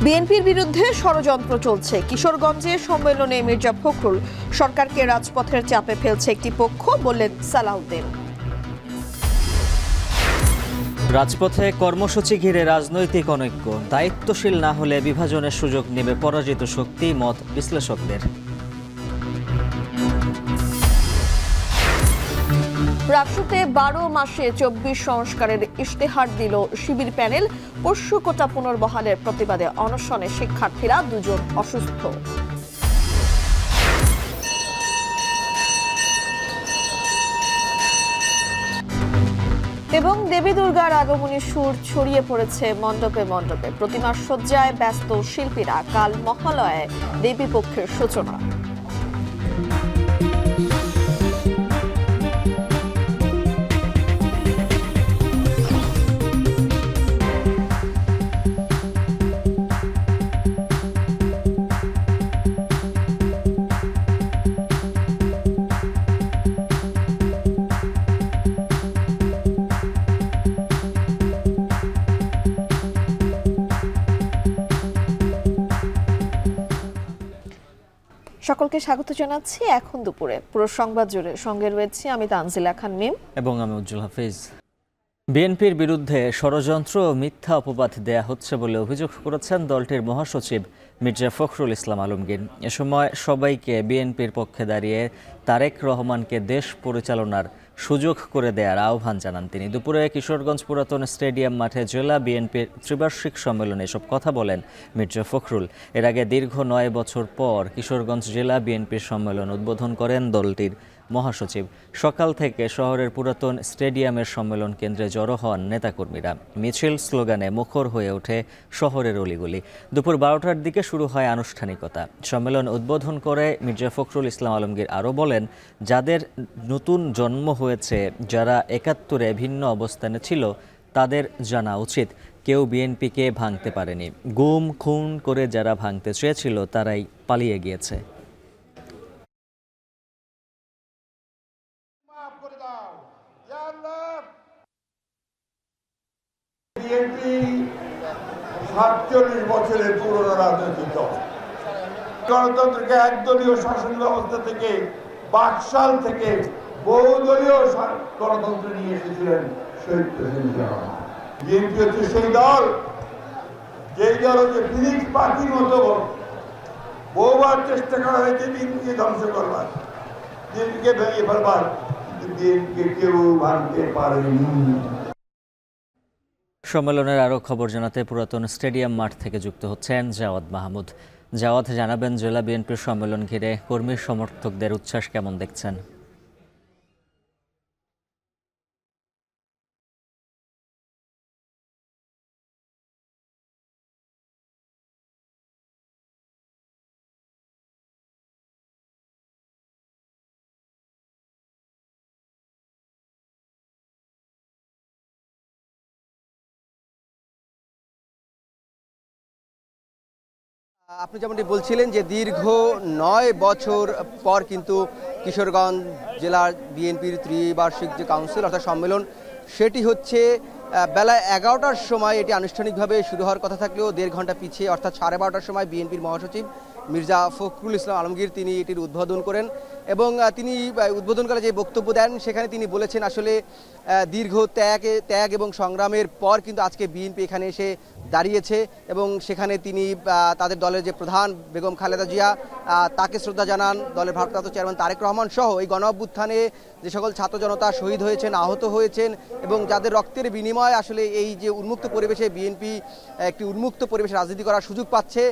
বিএনপির বিরুদ্ধে ষড়যন্ত্র চলছে। কিশোরগঞ্জে সম্মেলনে মির্জা ফখরুল সরকারকে রাজপথের চাপে ফেলছে একটি পক্ষ, বললেন সালাউদ্দিন। রাজপথে কর্মসূচি ঘিরে রাজনৈতিক অনৈক্য, দায়িত্বশীল না হলে বিভাজনের সুযোগ নেবে পরাজিত শক্তি, মত বিশ্লেষকদের। রাকসুতে 12 মাসে 24 সংস্কারের ইশতেহার দিল শিবির প্যানেল। পশু কোটা পুনর্বহালের প্রতিবাদে অনশনে শিক্ষার্থীরা, 2 জন অসুস্থ। এবং দেবী দুর্গার আগমনী সুর ছড়িয়ে পড়েছে মণ্ডপে মণ্ডপে। প্রতিমার সজ্জায় ব্যস্ত শিল্পীরা। কাল মহালয়ায় দেবী পক্ষের সূচনা। সকলকে স্বাগত জানাচ্ছি। এখন দুপুরে পুরো সংবাদ জুড়ে সঙ্গে রয়েছে আমি তানজিলা খান মিম এবং আমি উজ্জ্বল হাফিজ। বিএনপির বিরুদ্ধে ষড়যন্ত্র ও মিথ্যা অপবাদ দেয়া হচ্ছে বলে অভিযোগ করেছেন দলটির মহাসচিব মির্জা ফখরুল ইসলাম আলমগীর। এ সময় সবাইকে বিএনপির পক্ষে দাঁড়িয়ে তারেক রহমানকে দেশ পরিচালনার সুযোগ করে দেওয়ার আহ্বান জানান তিনি। দুপুরে কিশোরগঞ্জ পুরাতন স্টেডিয়াম মাঠে জেলা বিএনপির ত্রিবার্ষিক সম্মেলনে এসব কথা বলেন মির্জা ফখরুল। এর আগে দীর্ঘ 9 বছর পর কিশোরগঞ্জ জেলা বিএনপির সম্মেলন উদ্বোধন করেন দলটির মহাসচিব। সকাল থেকে শহরের পুরাতন স্টেডিয়ামের সম্মেলন কেন্দ্রে জড়ো হন নেতাকর্মীরা। মিছিল স্লোগানে মুখর হয়ে ওঠে শহরের অলিগলি। দুপুর 12টার দিকে শুরু হয় আনুষ্ঠানিকতা। সম্মেলন উদ্বোধন করে মির্জা ফখরুল ইসলাম আলমগীর আরও বলেন, যাদের নতুন জন্ম হয়েছে, যারা 71-এ ভিন্ন অবস্থানে ছিল, তাদের জানা উচিত কেউ বিএনপিকে ভাঙতে পারেনি। গুম খুন করে যারা ভাঙতে চেয়েছিল তারাই পালিয়ে গিয়েছে। বিএনপি 47 বছরের পুরনো রাজনৈতিক দল। গণতন্ত্রকে একদলীয় শাসন ব্যবস্থা থেকে, বাকশাল থেকে বহুদলীয় গণতন্ত্র নিয়ে এসেছিলেন শহীদ প্রেসিডেন্ট জিয়া রহমান। বিএনপি হচ্ছে সেই দল, যেই দল হচ্ছে ফিনিক্স পাখির মতো বহুবার চেষ্টা করা হয়েছে বিএনপিকে ধ্বংস করবার, বিএনপিকে ভেঙে ফেলবার, কিন্তু বিএনপিকে কেউ ভাঙতে পারেনি। সম্মেলনের আরও খবর জানাতে পুরাতন স্টেডিয়াম মাঠ থেকে যুক্ত হচ্ছেন জাওয়াদ মাহমুদ। জাওয়াদ, জানাবেন জেলা বিএনপির সম্মেলন ঘিরে কর্মী সমর্থকদের উচ্ছ্বাস কেমন দেখছেন? আপনি যেমনটি বলছিলেন যে দীর্ঘ 9 বছর পর কিন্তু কিশোরগঞ্জ জেলার বিএনপির ত্রিবার্ষিক যে কাউন্সিল অর্থাৎ সম্মেলন, সেটি হচ্ছে বেলা 11টার সময় এটি আনুষ্ঠানিকভাবে শুরু হওয়ার কথা থাকলেও 1.5 ঘন্টা পিছিয়ে, অর্থাৎ 12:30টার সময় বিএনপির মহাসচিব মির্জা ফখরুল ইসলাম আলমগীর তিনি এটির উদ্বোধন করেন। এবং তিনি উদ্বোধনকালে যে বক্তব্য দেন সেখানে তিনি বলেছেন আসলে দীর্ঘ ত্যাগ এবং সংগ্রামের পর কিন্তু আজকে বিএনপি এখানে এসে দাঁড়িয়েছে। এবং সেখানে তিনি তাদের দলের যে প্রধান বেগম খালেদা জিয়া তাকে শ্রদ্ধা জানান, দলের ভারপ্রাপ্ত চেয়ারম্যান তারেক রহমান সহ এই গণ অভ্যুত্থানে যে সকল ছাত্র জনতা শহীদ হয়েছেন, আহত হয়েছেন এবং যাদের রক্তের বিনিময়ে আসলে এই যে উন্মুক্ত পরিবেশে বিএনপি একটি উন্মুক্ত পরিবেশে রাজনীতি করার সুযোগ পাচ্ছে,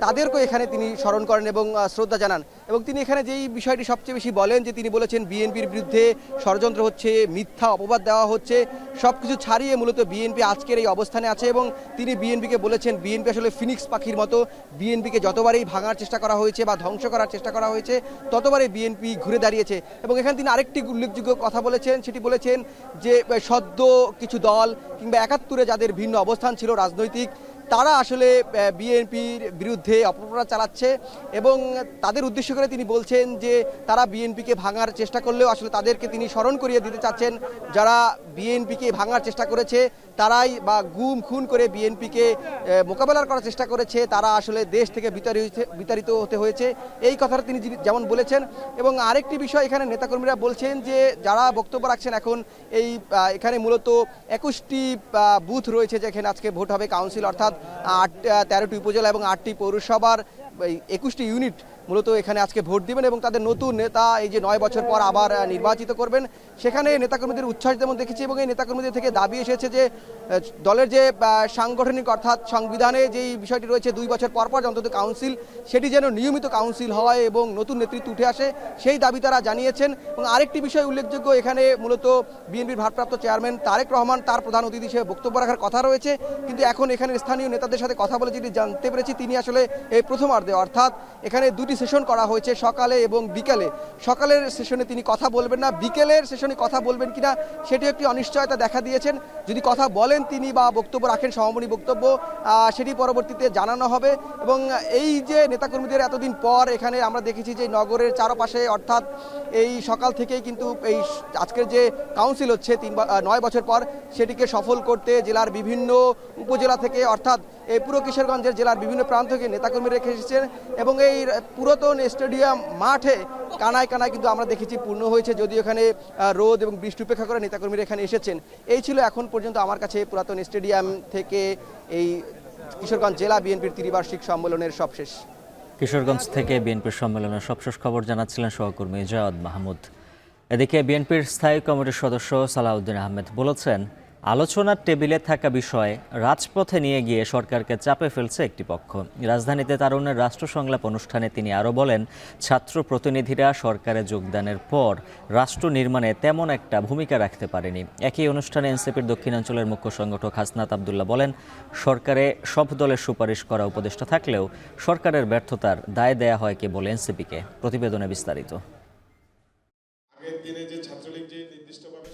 তাদেরকেও এখানে তিনি স্মরণ করেন এবং শ্রদ্ধা জানান। এবং তিনি এখানে যেই বিষয়টি সবচেয়ে বেশি বলেন যে তিনি বলেছেন বিএনপির বিরুদ্ধে ষড়যন্ত্র হচ্ছে, মিথ্যা অপবাদ দেওয়া হচ্ছে, সবকিছু ছাড়িয়ে মূলত বিএনপি আজকের এই অবস্থানে আছে। এবং তিনি বিএনপিকে বলেছেন বিএনপি আসলে ফিনিক্স পাখির মতো, বিএনপিকে যতবারই ভাঙার চেষ্টা করা হয়েছে বা ধ্বংস করার চেষ্টা করা হয়েছে ততবারই বিএনপি ঘুরে দাঁড়িয়েছে। এবং এখানে তিনি আরেকটি উল্লেখযোগ্য কথা বলেছেন, সেটি বলেছেন যে সদ্য কিছু দল কিংবা 71-এ যাদের ভিন্ন অবস্থান ছিল রাজনৈতিক, তারা আসলে বিএনপির বিরুদ্ধে অপপ্রচার চালাচ্ছে এবং তাদের উদ্দেশ্য করে তিনি বলছেন যে তারা বিএনপিকে ভাঙার চেষ্টা করলেও আসলে তাদেরকে তিনি স্মরণ করিয়ে দিতে চাচ্ছেন যারা বিএনপিকে ভাঙার চেষ্টা করেছে তারাই বা গুম খুন করে বিএনপিকে মোকাবেলা করার চেষ্টা করেছে, তারা আসলে দেশ থেকে বিতাড়িত হতে হয়েছে, এই কথাটা তিনি যেমন বলেছেন। এবং আরেকটি বিষয় এখানে নেতাকর্মীরা বলছেন যে যারা বক্তব্য রাখছেন এখন এখানে মূলত 21টি বুথ রয়েছে যেখানে আজকে ভোট হবে কাউন্সিল, অর্থাৎ 13টি উপজেলা এবং 8টি পৌরসভার 21টি ইউনিট মূলত এখানে আজকে ভোট দিবেন এবং তাদের নতুন নেতা এই যে 9 বছর পর আবার নির্বাচিত করবেন। সেখানে নেতাকর্মীদের উচ্ছ্বাস যেমন দেখেছি এবং এই নেতাকর্মীদের থেকে দাবি এসেছে যে দলের যে সাংগঠনিক অর্থাৎ সংবিধানে যেই বিষয়টি রয়েছে 2 বছর পর পর অন্তত কাউন্সিল, সেটি যেন নিয়মিত কাউন্সিল হয় এবং নতুন নেতৃত্ব উঠে আসে, সেই দাবি তারা জানিয়েছেন। এবং আরেকটি বিষয় উল্লেখযোগ্য, এখানে মূলত বিএনপির ভারপ্রাপ্ত চেয়ারম্যান তারেক রহমান তার প্রধান অতিথি হিসেবে বক্তব্য রাখার কথা রয়েছে, কিন্তু এখন এখানে স্থানীয় নেতাদের সাথে কথা বলে যেটি জানতে পেরেছি তিনি আসলে এই প্রথমার্ধে অর্থাৎ এখানে 2টি সেশন করা হয়েছে সকালে এবং বিকালে। সকালের সেশনে তিনি কথা বলবেন না, বিকেলের সেশনে কথা বলবেন কিনা সেটি একটি অনিশ্চয়তা দেখা দিয়েছেন। যদি কথা বলেন তিনি বা বক্তব্য রাখেন সমাপনী বক্তব্য, সেটি পরবর্তীতে জানানো হবে। এবং এই যে নেতাকর্মীদের এতদিন পর এখানে আমরা দেখেছি যে নগরের চারপাশে অর্থাৎ এই সকাল থেকেই কিন্তু এই আজকের যে কাউন্সিল হচ্ছে 9 বছর পর সেটিকে সফল করতে জেলার বিভিন্ন উপজেলা থেকে অর্থাৎ এই পুরো কিশোরগঞ্জের জেলার বিভিন্ন প্রান্ত থেকে নেতাকর্মী রেখে এসেছেন এবং এই পুরাতন স্টেডিয়াম মাঠে কানায় কানায় কিন্তু আমরা দেখেছি পূর্ণ হয়েছে, যদিও এখানে রোদ এবং বৃষ্টি উপেক্ষা করে নেতাকর্মীরা এখানে এসেছেন। এই ছিল এখন পর্যন্ত আমার কাছে পুরাতন স্টেডিয়াম থেকে এই কিশোরগঞ্জ জেলা বিএনপির 3বার্ষিক সম্মেলনের সবশেষ। কিশোরগঞ্জ থেকে বিএনপির সম্মেলনের সবশেষ খবর জানাচ্ছিলেন সহকর্মী জাওয়াদ মাহমুদ। এদিকে বিএনপির স্থায়ী কমিটির সদস্য সালাউদ্দিন আহমেদ বলেছেন, আলোচনার টেবিলে থাকা বিষয়ে রাজপথে নিয়ে গিয়ে সরকারকে চাপে ফেলছে একটি পক্ষ। রাজধানীতে তারুণ্যের রাষ্ট্র সংলাপ অনুষ্ঠানে তিনি আরও বলেন, ছাত্র প্রতিনিধিরা সরকারে যোগদানের পর রাষ্ট্র নির্মাণে তেমন একটা ভূমিকা রাখতে পারেনি। একই অনুষ্ঠানে এনসিপির দক্ষিণাঞ্চলের মুখ্য সংগঠক হাসনাত আবদুল্লাহ বলেন, সরকারে সব দলের সুপারিশ করা উপদেষ্টা থাকলেও সরকারের ব্যর্থতার দায় দেয়া হয় কেবল এনসিপিকে। প্রতিবেদনে বিস্তারিত।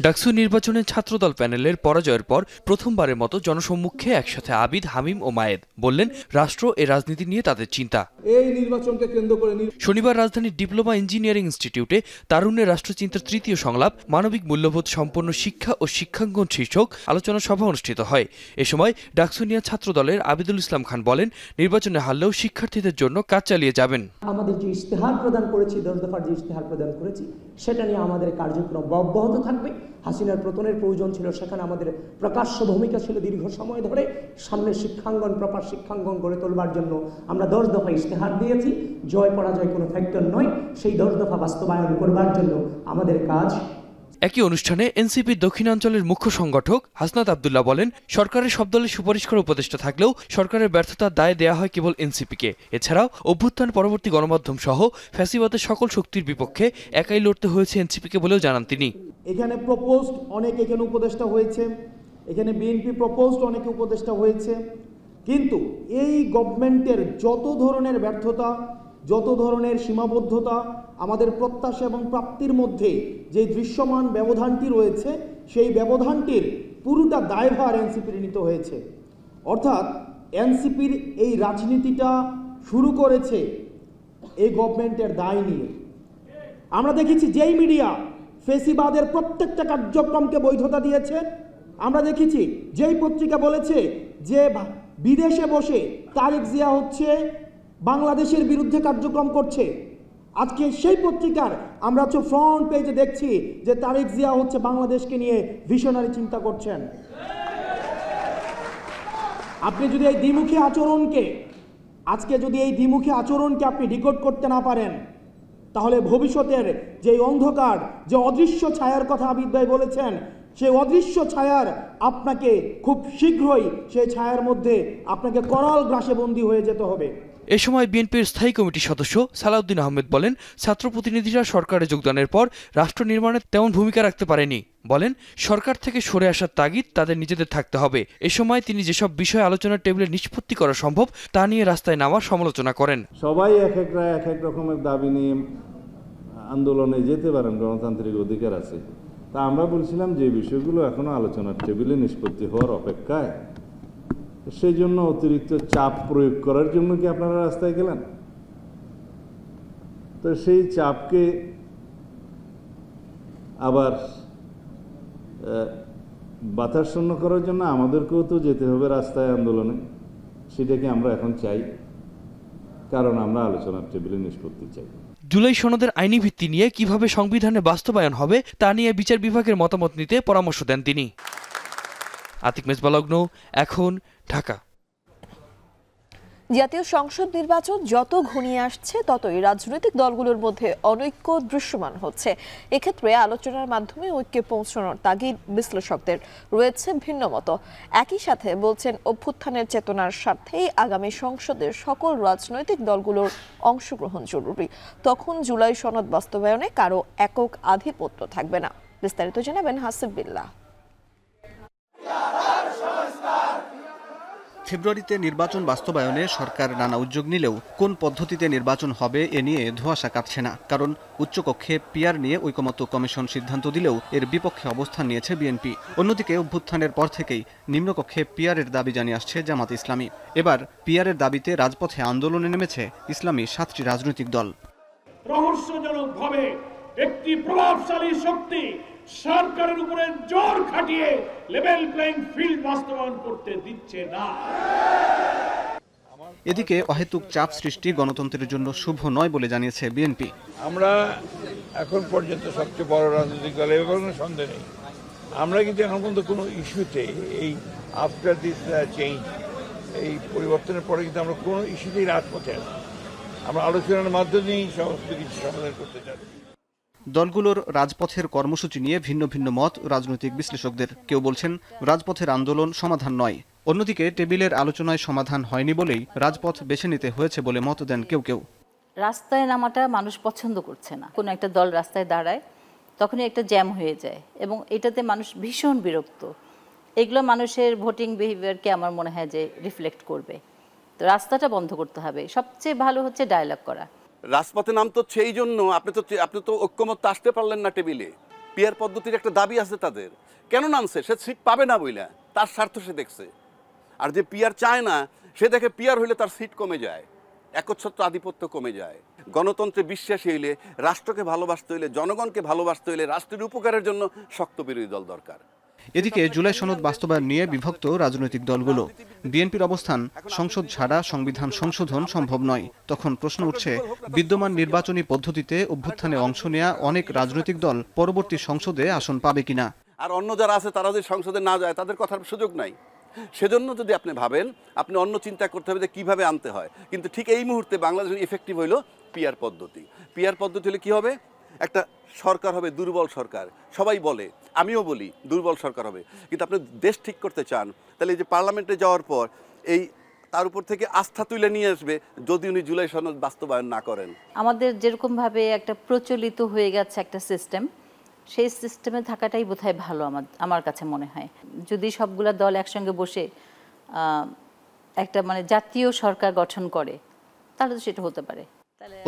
ডাকসু নির্বাচনে ছাত্রদল প্যানেলের পরাজয়ের পর প্রথমবারের মতো জনসম্মুখে একসাথে আবিদ, হামিম ও মায়েদ বললেন রাষ্ট্র এ রাজনীতি নিয়ে তাদের চিন্তা। এই নির্বাচনকে কেন্দ্র করে শনিবার রাজধানীর ডিপ্লোমা ইঞ্জিনিয়ারিং ইনস্টিটিউটে তারুণ্যের রাষ্ট্রচিন্তার তৃতীয় সংলাপ মানবিক মূল্যবোধ সম্পন্ন শিক্ষা ও শিক্ষাঙ্গন শীর্ষক আলোচনা সভা অনুষ্ঠিত হয়। এ সময় ডাকসুনিয়া ছাত্রদলের আবিদুল ইসলাম খান বলেন, নির্বাচনে হারলেও শিক্ষার্থীদের জন্য কাজ চালিয়ে যাবেন। আমাদের যে ইশতেহার প্রদান করেছি, 10 দফার যে ইশতেহার প্রদান করেছি, সেটা নিয়ে আমাদের কার্যক্রম অব্যাহত থাকবে। হাসিনার পতনের প্রয়োজন ছিল, সেখানে আমাদের প্রকাশ্য ভূমিকা ছিল দীর্ঘ সময় ধরে। সামনের শিক্ষাঙ্গন, প্রপার শিক্ষাঙ্গন গড়ে তোলবার জন্য আমরা 10 দফা ইশতেহার দিয়েছি। জয় পরাজয় কোনো ফ্যাক্টর নয়, সেই 10 দফা বাস্তবায়ন করবার জন্য আমাদের কাজ। একই অনুষ্ঠানে এনসিপির দক্ষিণাঞ্চলের মুখ্য সংগঠক হাসনাত আবদুল্লাহ বলেন, সরকারের সব দলের সুপারিশ করা উপদেষ্টা থাকলেও সরকারের ব্যর্থতার দায় দেয়া হয় কেবল এনসিপিকে। এছাড়াও অভ্যুত্থান পরবর্তী গণমাধ্যম সহ ফ্যাসিবাদের সকল শক্তির বিপক্ষে একাই লড়তে হয়েছে এনসিপিকে বলেও জানান তিনি। এখানে প্রপোজড অনেক এখানে উপদেষ্টা হয়েছে, এখানে বিএনপি প্রপোজড অনেকে উপদেষ্টা হয়েছে, কিন্তু এই গভর্নমেন্টের যত ধরনের ব্যর্থতা, যত ধরনের সীমাবদ্ধতা, আমাদের প্রত্যাশা এবং প্রাপ্তির মধ্যে যে দৃশ্যমান ব্যবধানটি রয়েছে, সেই ব্যবধানটির পুরোটা দায়ভার এনসিপির নিতে হয়েছে। অর্থাৎ এনসিপির এই রাজনীতিটা শুরু করেছে এই গভর্নমেন্টের দায় নিয়ে। আমরা দেখেছি যেই মিডিয়া ফেসিবাদের প্রত্যেকটা কার্যক্রমকে বৈধতা দিয়েছে, আমরা দেখেছি যেই পত্রিকা বলেছে যে বিদেশে বসে তারেক জিয়া হচ্ছে বাংলাদেশের বিরুদ্ধে কার্যক্রম করছে, আজকে সেই পত্রিকার আমরা ফ্রন্ট পেজে দেখছি যে তারেক জিয়া হচ্ছে বাংলাদেশকে নিয়ে ভিশনারি চিন্তা করছেন। আপনি যদি এই দ্বিমুখী আচরণকে আপনি ডিকোড করতে না পারেন, তাহলে ভবিষ্যতের যে অন্ধকার, যে অদৃশ্য ছায়ার কথা আবিদ ভাই বলেছেন, সেই অদৃশ্য ছায়ার আপনাকে খুব শীঘ্রই সেই ছায়ার মধ্যে আপনাকে করাল গ্রাসে বন্দী হয়ে যেতে হবে। এ সময় বিএনপির স্থায়ী কমিটির সদস্য সালাউদ্দিন আহমেদ বলেন, ছাত্র প্রতিনিধিরা সরকারে যোগদানের পর রাষ্ট্র নির্মাণে তেমন ভূমিকা রাখতে পারেনি। বলেন, সরকার থেকে সরে আসার তাগিদ তাদের নিজেদের থাকতে হবে। এ সময় তিনি যেসব বিষয় আলোচনার টেবিলে নিষ্পত্তি করা সম্ভব তা নিয়ে রাস্তায় নামার সমালোচনা করেন। সবাই এক এক রকমের দাবি নিয়ে আন্দোলনে যেতে পারেন, গণতান্ত্রিক অধিকার আছে। তা আমরা বলছিলাম যে বিষয়গুলো এখনো আলোচনার টেবিলে নিষ্পত্তি হওয়ার অপেক্ষায়, সেই জন্য অতিরিক্ত চাপ প্রয়োগ করার জন্য কি আপনারা রাস্তায় গেলেন? তো সেই চাপকে আবার বাতাসশূন্য করার জন্য আমাদেরকেও তো যেতে হবে রাস্তায় আন্দোলনে। সেটাকে আমরা এখন চাই, কারণ আমরা আলোচনার টেবিলে নিষ্পত্তি চাই। জুলাই সনদের আইনি ভিত্তি নিয়ে কিভাবে সংবিধানে বাস্তবায়ন হবে তা নিয়ে বিচার বিভাগের মতামত নিতে পরামর্শ দেন তিনি। আতিক মেজবালগ্ন, এখন, ঢাকা। জাতীয় সংসদ নির্বাচন যত ঘনিয়ে আসছে ততই রাজনৈতিক দলগুলোর মধ্যে অনৈক্য দৃশ্যমান হচ্ছে। এক্ষেত্রে আলোচনার মাধ্যমে ঐক্যে পৌঁছানোর তাগিদ বিশ্লেষকদের, রয়েছে ভিন্ন মত। একই সাথে বলছেন, অভ্যুত্থানের চেতনার স্বার্থেই আগামী সংসদে সকল রাজনৈতিক দলগুলোর অংশগ্রহণ জরুরি। তখন জুলাই সনদ বাস্তবায়নে কারো একক আধিপত্য থাকবে না। বিস্তারিত জানাবেন হাসিব বিল্লাহ। ফেব্রুয়ারিতে নির্বাচন বাস্তবায়নে সরকার নানা উদ্যোগ নিলেও কোন পদ্ধতিতে নির্বাচন হবে এ নিয়ে ধোঁয়াশা কাটছে না। কারণ উচ্চকক্ষে পিআর নিয়ে ঐকমত্য কমিশন সিদ্ধান্ত দিলেও এর বিপক্ষে অবস্থান নিয়েছে বিএনপি। অন্যদিকে অভ্যুত্থানের পর থেকেই নিম্নকক্ষে পিআরের দাবি জানিয়ে আসছে জামাত ইসলামী। এবার পিআরের দাবিতে রাজপথে আন্দোলনে নেমেছে ইসলামী 7টি রাজনৈতিক দল। রহস্যজনকভাবে একটি প্রভাবশালী শক্তি সরকারের উপরে জোর খাটিয়ে লেভেল প্লেইং ফিল্ড বাস্তবায়ন করতে দিচ্ছে না। এদিকে অহেতুক চাপ সৃষ্টি গণতন্ত্রের জন্য শুভ নয় বলে জানিয়েছে বিএনপি। আমরা এখন পর্যন্ত সবচেয়ে বড় রাজনৈতিক দল, এর কোনো সন্দেহ নেই। আমরা কিন্তু এখন পর্যন্ত কোনো ইস্যুতে এই আফটার দিস চেঞ্জ, এই পরিবর্তনের পরে কিন্তু আমরা কোনো ইস্যুতেই রাজপথে আছি। আমরা আলোচনার মাধ্যমেই সমস্ত কিছু সমাধান করতে চাচ্ছি। দলগুলোর রাজপথের কর্মসূচি নিয়ে ভিন্ন ভিন্ন মত রাজনৈতিক বিশ্লেষকদের। কেউ বলছেন রাজপথের আন্দোলন সমাধান নয়, অন্যদিকে টেবিলের আলোচনায় সমাধান হয়নি বলেই রাজপথ বেছে নিতে হয়েছে বলে মত দেন কেউ কেউ। রাস্তায় নামাটা মানুষ পছন্দ করছে না। কোনো একটা দল রাস্তায় দাঁড়ায়, তখনই একটা জ্যাম হয়ে যায় এবং এটাতে মানুষ ভীষণ বিরক্ত। এগুলো মানুষের ভোটিং বিহেভিয়ারকে আমার মনে হয় যে রিফ্লেক্ট করবে। তো রাস্তাটা বন্ধ করতে হবে। সবচেয়ে ভালো হচ্ছে ডায়ালগ করা। রাজপথে নামতো সেই জন্য আপনি তো ঐক্যমত্য আসতে পারলেন না টেবিলে। পিয়ার পদ্ধতির একটা দাবি আছে তাদের। কেন নামছে? সে সিট পাবে না বইলা, তার স্বার্থ সে দেখছে। আর যে পিয়ার চায় না সে দেখে পিয়ার হইলে তার সিট কমে যায়, একচ্ছত্র আধিপত্য কমে যায়। গণতন্ত্রে বিশ্বাসী হইলে, রাষ্ট্রকে ভালোবাসতে হইলে, জনগণকে ভালোবাসতে হইলে রাষ্ট্রের উপকারের জন্য শক্ত বিরোধী দল দরকার। এদিকে জুলাই সনদ বাস্তবায়ন নিয়ে বিভক্ত রাজনৈতিক দলগুলো। বিএনপির অবস্থান, সংসদ ছাড়া সংবিধান সংশোধন সম্ভব নয়। তখন প্রশ্ন উঠছে, বিদ্যমান নির্বাচনী পদ্ধতিতে অভ্যুত্থানে অংশ নেওয়া অনেক রাজনৈতিক দল পরবর্তী সংসদে আসন পাবে কিনা। আর অন্য যারা আছে তারা যদি সংসদে না যায় তাদের কথার সুযোগ নাই। সেজন্য যদি আপনি ভাবেন, আপনি অন্য চিন্তা করতে হবে যে কীভাবে আনতে হয়। কিন্তু ঠিক এই মুহূর্তে বাংলাদেশের ইফেক্টিভ হইল পিআর পদ্ধতি। পিআর পদ্ধতি হলে কী হবে? একটা সরকার হবে দুর্বল সরকার। সবাই বলে, আমিও বলি দুর্বল সরকার হবে। কিন্তু আপনি দেশ ঠিক করতে চান, তাহলে এই যে পার্লামেন্টে যাওয়ার পর এই তার উপর থেকে আস্থা তুলে নিয়ে আসবে যদি উনি জুলাই সনদ বাস্তবায়ন না করেন। আমাদের যেরকমভাবে একটা প্রচলিত হয়ে গেছে একটা সিস্টেম, সেই সিস্টেমে থাকাটাই বোধহয় ভালো আমার কাছে মনে হয়। যদি সবগুলা দল একসঙ্গে বসে একটা জাতীয় সরকার গঠন করে তাহলে তো সেটা হতে পারে।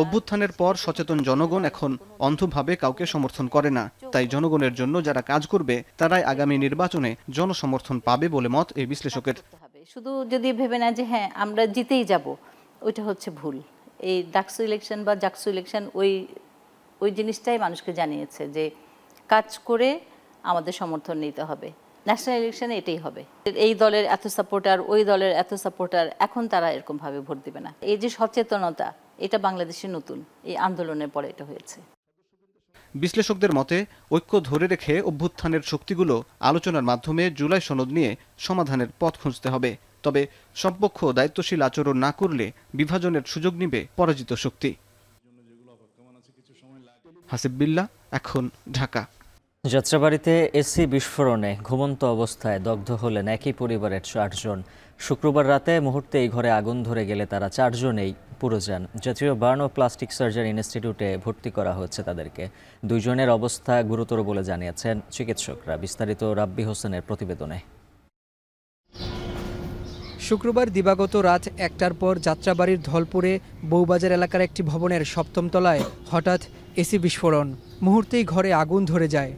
অভ্যুত্থানের পর সচেতন জনগণ এখন অন্ধভাবে কাউকে সমর্থন করে না। তাই জনগণের জন্য যারা কাজ করবে তারাই আগামী নির্বাচনে জনসমর্থন পাবে বলে মত এই বিশ্লেষকের। শুধু যদি ভেবে না যে হ্যাঁ আমরা জিতেই যাব, ওইটা হচ্ছে ভুল। এই ডাকসু ইলেকশন বা জাকসু ইলেকশন ওই জিনিসটাই মানুষকে জানিয়েছে যে কাজ করে আমাদের সমর্থন নিতে হবে। ন্যাশনাল ইলেকশনে এটাই হবে। এই দলের এত সাপোর্টার, ওই দলের এত সাপোর্টার, এখন তারা এরকমভাবে ভোট দিবে না। এই যে সচেতনতা, এটা বাংলাদেশে নতুন, এই আন্দোলনের পরে এটা হয়েছে। বিশ্লেষকদের মতে ঐক্য ধরে রেখে অভ্যুত্থানের শক্তিগুলো আলোচনার মাধ্যমে জুলাই সনদ নিয়ে সমাধানের পথ খুঁজতে হবে। তবে সব পক্ষ দায়িত্বশীল আচরণ না করলে বিভাজনের সুযোগ নিবে পরাজিত শক্তি। হাসিব বিল্লাহ, এখন, ঢাকা। যাত্রাবাড়িতে এসি বিস্ফোরণে ঘুমন্ত অবস্থায় দগ্ধ হলেন একই পরিবারের 4 জন। শুক্রবার রাতে মুহূর্তে এই ঘরে আগুন ধরে গেলে তারা 4 জনেই পুড়ে যান। জাতীয় বার্ন ও প্লাস্টিক সার্জারি ইনস্টিটিউটে ভর্তি করা হচ্ছে তাদেরকে। 2 জনের অবস্থা গুরুতর বলে জানিয়েছেন চিকিৎসকরা। বিস্তারিত রাব্বি হোসেনের প্রতিবেদনে। শুক্রবার দিবাগত রাত 1টার পর যাত্রাবাড়ির ধলপুরে বউবাজার এলাকার একটি ভবনের 7ম তলায় হঠাৎ এসি বিস্ফোরণ। মুহূর্তেই ঘরে আগুন ধরে যায়।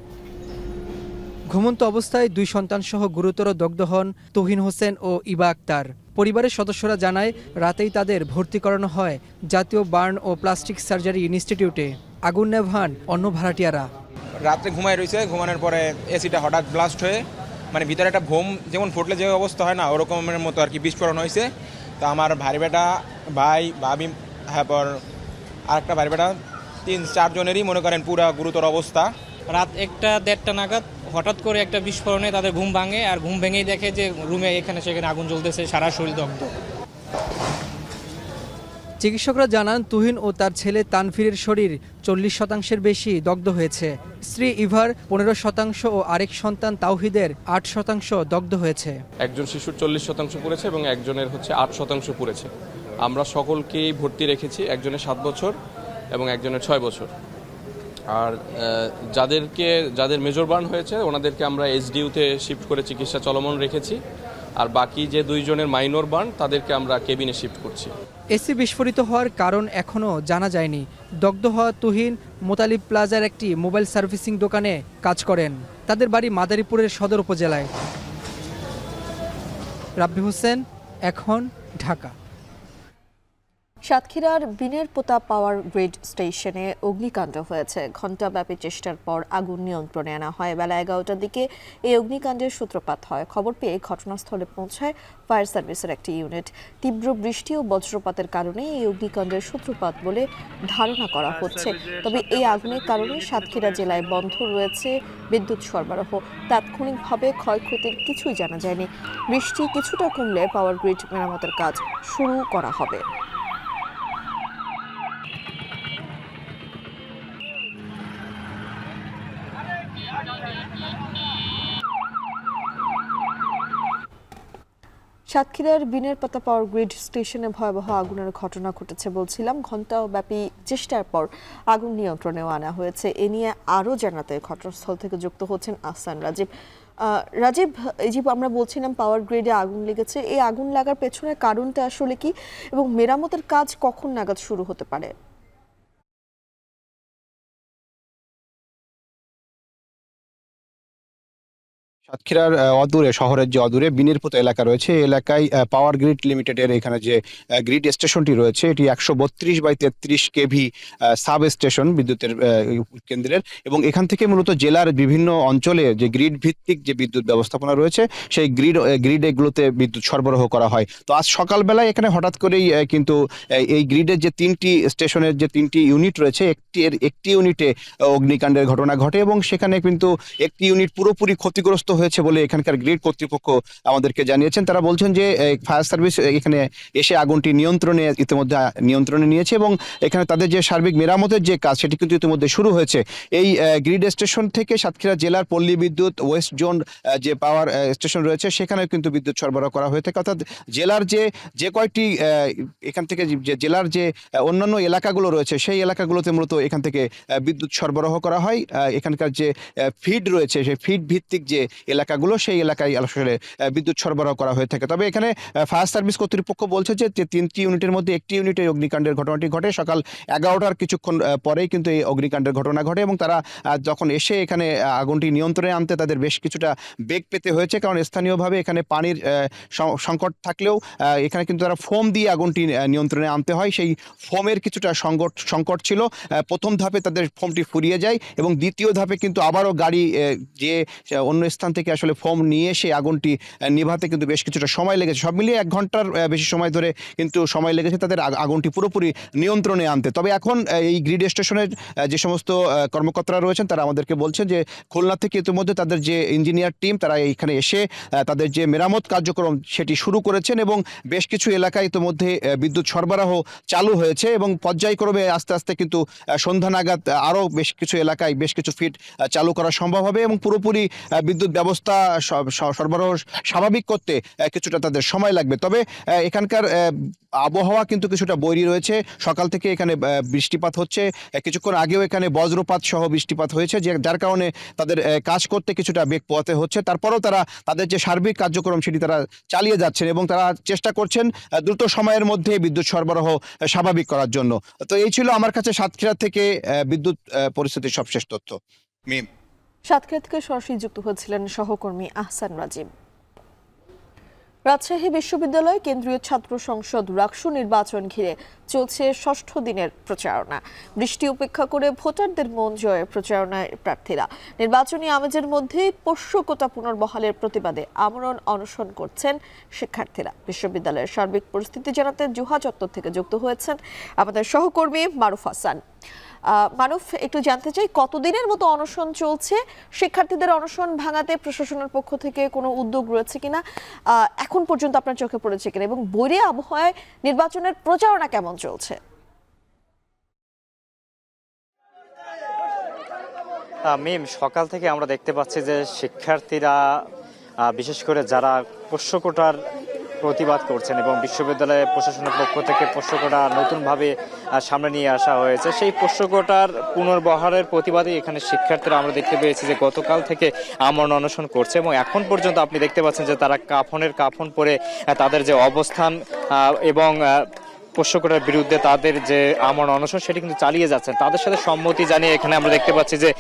ঘুমন্ত অবস্থায় 2 সন্তানসহ গুরুতর দগ্ধ হন তুহিন হোসেন ও ইবা আক্তার। পরিবারের সদস্যরা জানায় রাতেই তাদের ভর্তি করানো হয় জাতীয় বার্ন ও প্লাস্টিক সার্জারি ইনস্টিটিউটে। আগুন নেভান অন্য ভাড়াটিয়ারা। রাত্রে ঘুমায় রয়েছে, ঘুমানোর পরে এসিটা হঠাৎ ব্লাস্ট হয়ে মানে ভিতরে একটা বোম যেমন ফুটলে যে অবস্থা হয় না ওরকমের মতো আর কি বিস্ফোরণ হয়েছে। তো আমার ভাই বেটা, ভাই ভাবি, হ্যাঁ পর আরেকটা ভাই বেটা, 3-4 জনেরই মনে করেন পুরা গুরুতর অবস্থা। রাত 1টা-1:30 নাগাদ হঠাৎ করে একটা বিস্ফোরণে তাদের ঘুম ভাঙে, আর ঘুম ভেঙেই দেখে যে রুমে এখানে সেখানে আগুন জ্বলতেছে, সারা শরীর দগ্ধ। চিকিৎসকরা জানান তুহিন ও তার ছেলে তানভীরের শরীর 40% বেশি দগ্ধ হয়েছে। স্ত্রী ইভার 15% ও আরেক সন্তান তাওহিদের 8% দগ্ধ হয়েছে। একজন শিশুর 40% পুড়েছে এবং একজনের হচ্ছে 8% পুড়েছে। আমরা সকলকেই ভর্তি রেখেছি, একজনের 7 বছর এবং একজনের 6 বছর। আর যাদের মেজর বার্ন হয়েছে ওনাদেরকে আমরা এসডিইউতে শিফট করে চিকিৎসা চলমান রেখেছি। আর বাকি যে 2 জনের মাইনর বার্ন তাদেরকে আমরা কেবিনে শিফট করছি। এসি বিস্ফোরিত হওয়ার কারণ এখনও জানা যায়নি। দগ্ধ হওয়া তুহিন মোতালিব প্লাজার একটি মোবাইল সার্ভিসিং দোকানে কাজ করেন। তাদের বাড়ি মাদারীপুরের সদর উপজেলায়। রাব্বি হোসেন, এখন, ঢাকা। সাতক্ষীরার বিনের পোতা পাওয়ার গ্রিড স্টেশনে অগ্নিকাণ্ড হয়েছে। ঘণ্টাব্যাপী চেষ্টার পর আগুন নিয়ন্ত্রণে আনা হয়। বেলা 11টার দিকে এই অগ্নিকাণ্ডের সূত্রপাত হয়। খবর পেয়ে ঘটনাস্থলে পৌঁছায় ফায়ার সার্ভিসের একটি ইউনিট। তীব্র বৃষ্টি ও বজ্রপাতের কারণে এই অগ্নিকাণ্ডের সূত্রপাত বলে ধারণা করা হচ্ছে। তবে এই আগুনের কারণে সাতক্ষীরা জেলায় বন্ধ রয়েছে বিদ্যুৎ সরবরাহ। তাৎক্ষণিকভাবে ক্ষয়ক্ষতির কিছুই জানা যায়নি। বৃষ্টি কিছুটা কমলে পাওয়ার গ্রিড মেরামতের কাজ শুরু করা হবে। সাতক্ষীরার বিনের পাতা পাওয়ার গ্রিড স্টেশনে ভয়াবহ আগুনের ঘটনা ঘটেছে বলছিলাম। ঘণ্টাব্যাপী চেষ্টার পর আগুন নিয়ন্ত্রণেও আনা হয়েছে। এ নিয়ে আরও জানাতে ঘটনাস্থল থেকে যুক্ত হচ্ছেন আহসান রাজীব। রাজীব, এই যে আমরা বলছিলাম পাওয়ার গ্রিডে আগুন লেগেছে, এই আগুন লাগার পেছনের কারণটা আসলে কি এবং মেরামতের কাজ কখন নাগাদ শুরু হতে পারে? সাতক্ষীরার অদূরে, শহরের যে অদূরে বিনিরপোতা এলাকা রয়েছে, এই এলাকায় পাওয়ার গ্রিড লিমিটেডের এখানে যে গ্রিড স্টেশনটি রয়েছে এটি 132/33 কেভি সাব স্টেশন বিদ্যুতের কেন্দ্রের, এবং এখান থেকে মূলত জেলার বিভিন্ন অঞ্চলে যে গ্রিড ভিত্তিক যে বিদ্যুৎ ব্যবস্থাপনা রয়েছে সেই গ্রিড এগুলোতে বিদ্যুৎ সরবরাহ করা হয়। তো আজ সকালবেলায় এখানে হঠাৎ করেই কিন্তু এই গ্রিডের যে 3টি স্টেশনের যে 3টি ইউনিট রয়েছে একটি ইউনিটে অগ্নিকাণ্ডের ঘটনা ঘটে এবং সেখানে কিন্তু একটি ইউনিট পুরোপুরি ক্ষতিগ্রস্ত হয়েছে বলে এখানকার গ্রিড কর্তৃপক্ষ আমাদেরকে জানিয়েছেন। তারা বলছেন যে ফায়ার সার্ভিস এখানে এসে আগুনটি ইতিমধ্যে নিয়ন্ত্রণে নিয়েছে এবং এখানে তাদের যে সার্বিক মেরামতের যে কাজ সেটি কিন্তু ইতিমধ্যে শুরু হয়েছে। এই গ্রিড স্টেশন থেকে সাতক্ষীরা জেলার পল্লী বিদ্যুৎ ওয়েস্ট জোন যে পাওয়ার স্টেশন রয়েছে সেখানে কিন্তু বিদ্যুৎ সরবরাহ করা হয়ে থাকে। অর্থাৎ জেলার যে কয়েকটি এখান থেকে যে জেলার যে অন্যান্য এলাকাগুলো রয়েছে সেই এলাকাগুলোতে মূলত এখান থেকে বিদ্যুৎ সরবরাহ করা হয়। এখানকার যে ফিড রয়েছে সেই ফিড ভিত্তিক যে এলাকাগুলো সেই এলাকায় আসলে বিদ্যুৎ সরবরাহ করা হয়ে থাকে। তবে এখানে ফায়ার সার্ভিস কর্তৃপক্ষ বলছে যে 3টি ইউনিটের মধ্যে একটি ইউনিটে অগ্নিকাণ্ডের ঘটনাটি ঘটে। সকাল 11টার কিছুক্ষণ পরেই কিন্তু এই অগ্নিকাণ্ডের ঘটনা ঘটে এবং তারা যখন এসে এখানে আগুনটি নিয়ন্ত্রণে আনতে তাদের বেশ কিছুটা বেগ পেতে হয়েছে, কারণ স্থানীয়ভাবে এখানে পানির সংকট থাকলেও এখানে কিন্তু তারা ফোম দিয়ে আগুনটি নিয়ন্ত্রণে আনতে হয়। সেই ফোমের কিছুটা সংকট ছিল। প্রথম ধাপে তাদের ফোমটি ফুরিয়ে যায় এবং দ্বিতীয় ধাপে কিন্তু আবারও গাড়ি যে অন্য স্থান থেকে আসলে ফোম নিয়ে এসে আগুনটি নিভাতে কিন্তু বেশ কিছুটা সময় লেগেছে। সব মিলিয়ে 1 ঘন্টার বেশি সময় ধরে কিন্তু সময় লেগেছে তাদের আগুনটি পুরোপুরি নিয়ন্ত্রণে আনতে। তবে এখন এই গ্রিড স্টেশনের যে সমস্ত কর্মকর্তারা রয়েছেন তারা আমাদেরকে বলছেন যে খুলনা থেকে ইতিমধ্যে তাদের যে ইঞ্জিনিয়ার টিম তারা এইখানে এসে তাদের যে মেরামত কার্যক্রম সেটি শুরু করেছেন এবং বেশ কিছু এলাকায় ইতিমধ্যে বিদ্যুৎ সরবরাহ চালু হয়েছে এবং পর্যায়ক্রমে আস্তে আস্তে কিন্তু সন্ধ্যা নাগাদ আরও বেশ কিছু এলাকায় বেশ কিছু ফিট চালু করা সম্ভব হবে এবং পুরোপুরি বিদ্যুৎ ব্যবস্থা সরবরাহ স্বাভাবিক করতে কিছুটা তাদের সময় লাগবে। তবে এখানকার আবহাওয়া কিন্তু কিছুটা বৈরী রয়েছে। সকাল থেকে এখানে বৃষ্টিপাত হচ্ছে, কিছুক্ষণ আগেও এখানে বজ্রপাত সহ বৃষ্টিপাত হয়েছে, যার কারণে তাদের কাজ করতে কিছুটা বেগ পোহাতে হচ্ছে। তারপরেও তারা তাদের যে সার্বিক কার্যক্রম সেটি তারা চালিয়ে যাচ্ছেন এবং তারা চেষ্টা করছেন দ্রুত সময়ের মধ্যে বিদ্যুৎ সরবরাহ স্বাভাবিক করার জন্য। তো এই ছিল আমার কাছে সাতক্ষীরা থেকে বিদ্যুৎ পরিস্থিতির সবশেষ তথ্য। মিম। সাতক্ষীরা থেকে সরাসরি যুক্ত হয়েছিলেন সহকর্মী আহসান রাজীব। রাজশাহী বিশ্ববিদ্যালয় কেন্দ্রীয় ছাত্র সংসদ রাকসু নির্বাচন ঘিরে চলছে ষষ্ঠ দিনের প্রচারণা। বৃষ্টি উপেক্ষা করে ভোটারদের মন জয়ে প্রচারণায় প্রার্থীরা। নির্বাচনী আমেজের মধ্যে পোষ্য কোটা পুনর্বহালের প্রতিবাদে আমরণ অনশন করছেন শিক্ষার্থীরা। বিশ্ববিদ্যালয়ের সার্বিক পরিস্থিতি জানাতে জুহা চত্বর থেকে যুক্ত হয়েছেন আমাদের সহকর্মী মারুফ হাসান। মারুফ, একটু জানতে চাই কতদিনের মতো অনশন চলছে, শিক্ষার্থীদের অনশন ভাঙাতে প্রশাসনের পক্ষ থেকে কোনো উদ্যোগ রয়েছে কিনা, এখন পর্যন্ত আপনার চোখে পড়েছে কিনা, এবং বৈরী আবহাওয়ায় নির্বাচনের প্রচারণা কেমন চলছে? মিম, সকাল থেকে আমরা দেখতে পাচ্ছি যে শিক্ষার্থীরা বিশেষ করে যারা পোষ্য কোটার প্রতিবাদ করছেন এবং বিশ্ববিদ্যালয়ের প্রশাসনের পক্ষ থেকে পোষ্য কোটা নতুনভাবে সামনে নিয়ে আসা হয়েছে, সেই পোষ্য কোটার পুনর্বহালের প্রতিবাদে এখানে শিক্ষার্থীরা আমরা দেখতে পেয়েছি যে গতকাল থেকে আমরণ অনশন করছে এবং এখন পর্যন্ত আপনি দেখতে পাচ্ছেন যে তারা কাফন পরে তাদের যে অবস্থান এবং পোষ্য কোটার বিরুদ্ধে তাদের যে আমরণ অনশন সেটি কিন্তু চালিয়ে যাচ্ছেন। তাদের সাথে সম্মতি জানিয়ে এখানে আমরা দেখতে পাচ্ছি যে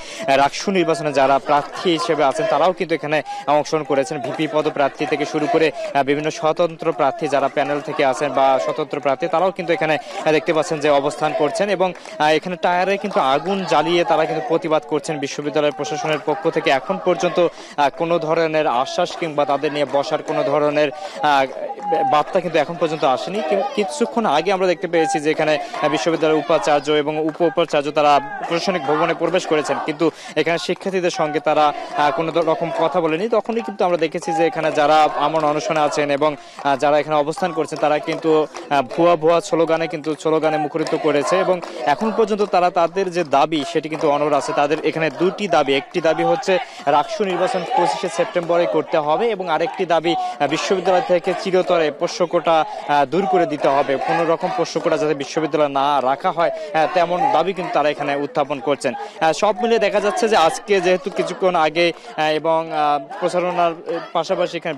রাকসু নির্বাচনে যারা প্রার্থী হিসেবে আছেন তারাও কিন্তু এখানে অংশগ্রহণ করেছেন। ভিপি পদপ্রার্থী থেকে শুরু করে বিভিন্ন স্বতন্ত্র প্রার্থী যারা প্যানেল থেকে আছেন বা স্বতন্ত্র প্রার্থী তারাও কিন্তু এখানে দেখতে পাচ্ছেন যে অবস্থান করছেন এবং এখানে টায়ারে কিন্তু আগুন জ্বালিয়ে তারা কিন্তু প্রতিবাদ করছেন। বিশ্ববিদ্যালয়ের প্রশাসনের পক্ষ থেকে এখন পর্যন্ত কোনো ধরনের আশ্বাস কিংবা তাদের নিয়ে বসার কোনো ধরনের বার্তা কিন্তু এখন পর্যন্ত আসেনি। কিছুক্ষণ আগে আমরা দেখতে পেয়েছি যে এখানে বিশ্ববিদ্যালয়ের উপাচার্য এবং উপাচার্য তারা প্রশাসনিক ভবনে প্রবেশ করেছেন, কিন্তু এখানে শিক্ষার্থীদের সঙ্গে তারা কোনো রকম কথা বলেনি। তখনই কিন্তু আমরা দেখেছি যে এখানে যারা আমরণ অনশনে আছেন এবং যারা এখানে অবস্থান করছেন তারা কিন্তু ভুয়া স্লোগানে মুখরিত করেছে এবং এখন পর্যন্ত তারা তাদের যে দাবি সেটি কিন্তু অনড় আছে। তাদের এখানে দুটি দাবি, একটি দাবি হচ্ছে রাকসু নির্বাচন 25শে সেপ্টেম্বরে করতে হবে এবং আরেকটি দাবি বিশ্ববিদ্যালয় থেকে চিরতরে পোষ্য কোটা দূর করে দিতে হবে। কোনো রকম পোষ্য কোটা যাতে বিশ্ববিদ্যালয় না রাখা হয় তেমন দাবি কিন্তু তারা এখানে উত্থাপন করছেন। সব মিলিয়ে দেখা যাচ্ছে যে আজকে যেহেতু কিছুক্ষণ আগে এবং প্রচারণার পাশাপাশি এখানে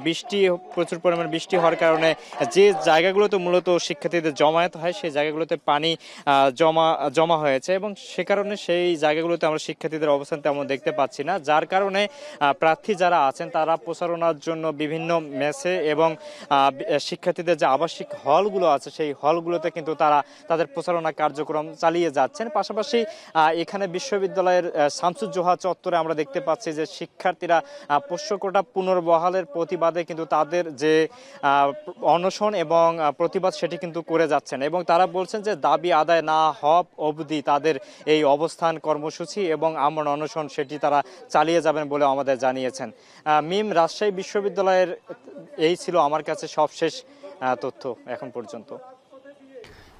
প্রচুর পরিমাণে বৃষ্টি হওয়ার কারণে যে জায়গাগুলোতে মূলত শিক্ষার্থীদের জমায়েত হয় সেই জায়গাগুলোতে পানি জমা হয়েছে এবং সে কারণে সেই জায়গাগুলোতে আমরা শিক্ষার্থীদের অবস্থান তেমন দেখতে পাচ্ছি না, যার কারণে প্রার্থী যারা আছেন তারা প্রচারণার জন্য বিভিন্ন মেসে এবং শিক্ষার্থীদের যে আবাসিক হলগুলো আছে সেই হলগুলোতে কিন্তু তারা তাদের প্রচারণা কার্যক্রম চালিয়ে যাচ্ছেন। পাশাপাশি এখানে বিশ্ববিদ্যালয়ের শামসুজ্জোহা চত্বরে আমরা দেখতে পাচ্ছি যে শিক্ষার্থীরা পোষ্য কোটা পুনর্বহালের প্রতিবাদে কিন্তু তাদের যে অনশন এবং প্রতিবাদ সেটি কিন্তু করে যাচ্ছেন এবং তারা বলছেন যে দাবি আদায় না হওয়া অবধি তাদের এই অবস্থান কর্মসূচি এবং আমরণ অনশন সেটি তারা চালিয়ে যাবেন বলে আমাদের জানিয়েছেন। মিম, রাজশাহী বিশ্ববিদ্যালয়ের এই ছিল আমার কাছে সবশেষ তথ্য এখন পর্যন্ত।